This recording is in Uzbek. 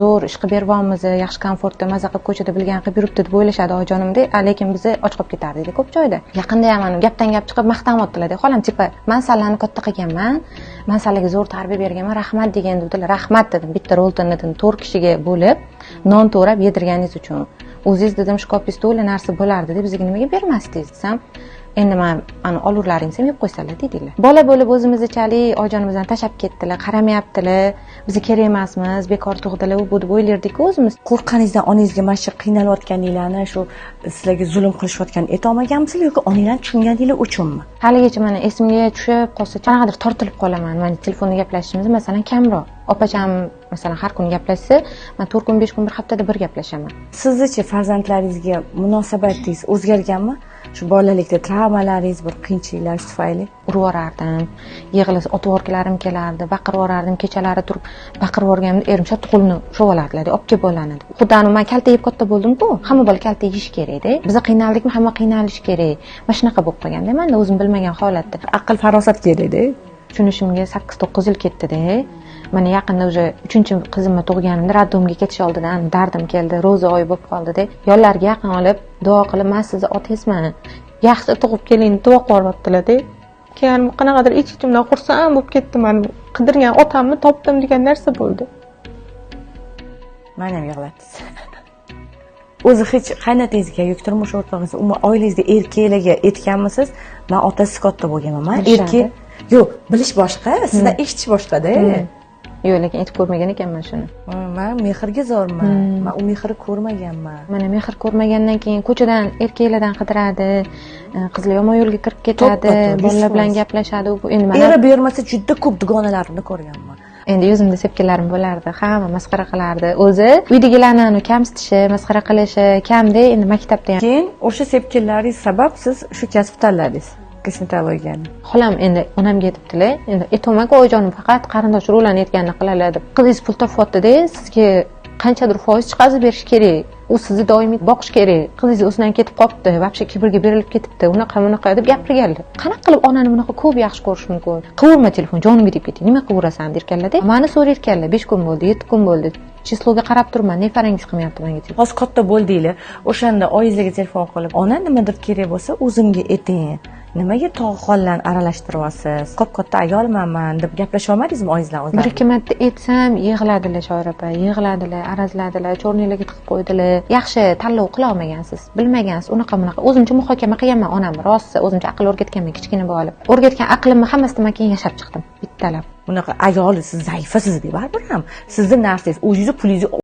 zo'r ish qilib beryapmiz, yaxshi komfortda maza qilib ko'chada bilgan qilib yuribdi deb o'ylashadi oyijonimdek, lekin bizni och qolib ketardik ko'p joyda. Yaqinda ham gapdan gap chiqib maqtanyaptilar. Xolam tipa men sallarni katta qilganman, men sallarga zo'r tarbiya berganman, rahmat degan dedilar. Rahmat dedim, bitta roltonni 4 kishiga bo'lib non to'rab yedirganingiz uchun. O'zingiz dedim shkopingizda o'la narsa bo'lardi deb bizga nimaga bermasdingiz desam, endi men ani olurlaringiz ham yeb qo'ysalar deydilar. Bola bo'lib o'zimizchalik oyijonimizdan tashab ketdilar, qaramayaptilar, bizga kerak emasmiz, bekor tug'dilar u bu deb o'ylardik o'zimiz. Qo'rqqaningizdan onangizga mana shu qiynalayotganinglarni, shu sizlarga zulm qilishayotganini aytolmaganmisizlar yoki onanglar tushunganinglar uchunmi? Haligacha mana esimga tushib qolsa, qanaqadir tortilib qolaman. Mana telefonda gaplashishimiz masalan kamroq. Opacham masalan har kuni gaplashsa, men 4 kun 5 kun bir haftada bir gaplashaman. Sizchi farzandlaringizga munosabatingiz o'zgarganmi? Shu bolalikda travmalaringiz, bir qiyinchiliklaringiz tufayli urib yuborardim, yig'ilib otvorklarim kelardi, baqirib yuborardim, kechalari turib baqirib yuborganimda erim shartta qo'limni ushlab olardilar, olib kelib bo'lanadi. Xuddi men kalta yeb katta bo'ldim-ku, hamma bola kalta yeyish kerak-da. Biz qiynaldikmi, hamma qiynalish kerak. Mana shunaqa bo'lib qolganda, menda o'zim bilmagan holatda aql farosat kerak-da. Tushunishimga 8-9 yil ketdi-da. Mana yaqinda уже 3-qizimni tug'ganimda raddomga ketish oldidan dardim keldi, ro'za oyi bo'lib qoldi-da. Yonlarga yaqin olib, duo qilib, "Men sizni otangizni yaxshi tug'ib keling" duo qilyaptilar-da. Keyin qanaqadir ichimdan xursand bo'lib ketdim. Men qidirgan otamni topdim degan narsa bo'ldi. Meni ham yig'latdingiz. O'zi hech qaynotingizga yoki turmush o'rtog'ingizga, umuman oilangizda erkaklarga aytganmisiz? Men otasi katta bo'lganman. Men erkak yo'q, bilish boshqa, sizdan eshitish boshqa-da. Yo'q, lekin aytib ko'rmagan ekanman shuni. Men mehrga zo'rman. Men u mehrni ko'rmaganman. Mana mehr ko'rmagandan keyin ko'chadan erkaklardan qidiradi, qizlar yomon yo'lga kirib ketadi, bolalar bilan gaplashadi. Endi men eri bermasa juda ko'p dugonalarimni ko'rganman. Endi yuzimda sepkinlarim bo'lardi, hamma masxara qilardi. O'zi uydagilarni kamsitishi, masxara qilishi kamda, endi maktabda ham. Keyin o'sha sepkinlaringiz sabab siz shu kasb tanladingiz. Kosmetologiyani. Xolam endi onamga aytibdilar, endi aytolmang oyijonim faqat qarindosh ro'lani aytganini qiladi deb. Qizingiz pul topyapti-da, sizga qanchadir foiz chiqazib berish kerak. U sizni doimiy boqish kerak. Qizingiz o'zidan ketib qolibdi, vobshe kibrga berilib ketibdi. Unaqa deb gapirganlar. Qanaqa qilib onani bunaqa ko'p yaxshi ko'rish mumkin? Qilaverma telefon, jonimga deb ketdi. Nima qilaverasan derkanlar-da. Meni so'rayotganlar, 5 kun bo'ldi, 7 kun bo'ldi. Chisloga qarab turman, nefarangiz qilmayapti menga telefon. Hozir katta bo'ldinglar. O'shanda oyingizga telefon qilib, "Ona, nimadir kerak bo'lsa, o'zimga ayting. Nimaga tog'xonlarni aralashtiryapsiz? Katta ayolman" deb gaplasha olmadingizmi oyingizlar o'zlari? Bir-ikki marta aytsam, yig'ladilar Shoira opa, yig'ladilar, arazladilar, cho'rnilarga tiqib qo'ydilar. Yaxshi tanlov qila olmagansiz, bilmagansiz, unaqa. O'zimcha muhokama qilganman onam, rost, o'zimcha aql o'rgatganman kichkina bo'lib. O'rgatgan aqlimni hammasidan keyin yashab chiqdim, bittalab. Unaqa ayol siz zaifasiz deb baribir ham sizni narsangiz, o'zingizni pulingizni